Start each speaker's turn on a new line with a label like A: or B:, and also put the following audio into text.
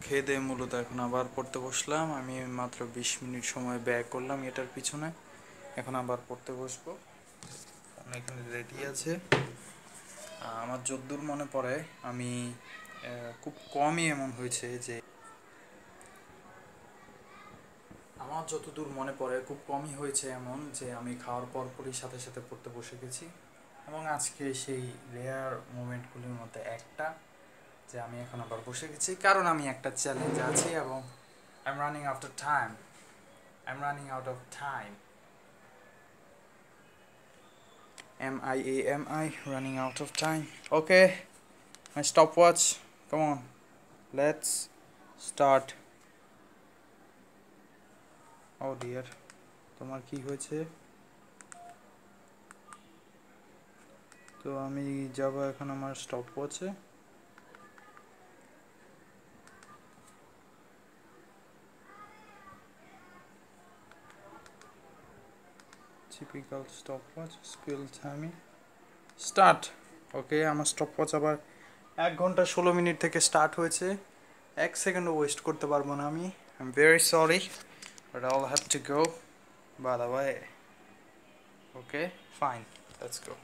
A: খেয়ে দিয়ে মূলত এখন আবার পড়তে বসলাম। আমি মাত্র 20 মিনিট সময় ব্যয় করলাম এটার পিছনে। এখন আবার পড়তে বসবো। এখানে রেডি আছে। আমার যদ্দূর মনে পড়ে আমি খুব কমই এমন হয়েছে যে এমন যে আমি খাওয়ার পরপরই সাথে সাথে পড়তে বসে গেছি। এবং আজকে সেই রেয়ার মোমেন্টগুলির মধ্যে একটা যে আমি এখন আবার বসে গেছি, কারণ আমি একটা চ্যালেঞ্জ আছি এবং I'm running out of time. I'm running out of time. M-I-A-M-I, running out of time. Okay, my stopwatch. Come on, let's start. Oh dear, তোমার কি হয়েছে? তো আমি যাব এখন আমার স্টপওয়াচে। Typical stopwatch, skill timing. Start. ওকে, আমার স্টপওয়াচ আবার 1 ঘন্টা 16 মিনিট থেকে স্টার্ট হয়েছে। 1 সেকেন্ডও ওয়েস্ট করতে পারবো না আমি। I'm very sorry, but I'll have to go. By the way. Okay, fine. Let's go.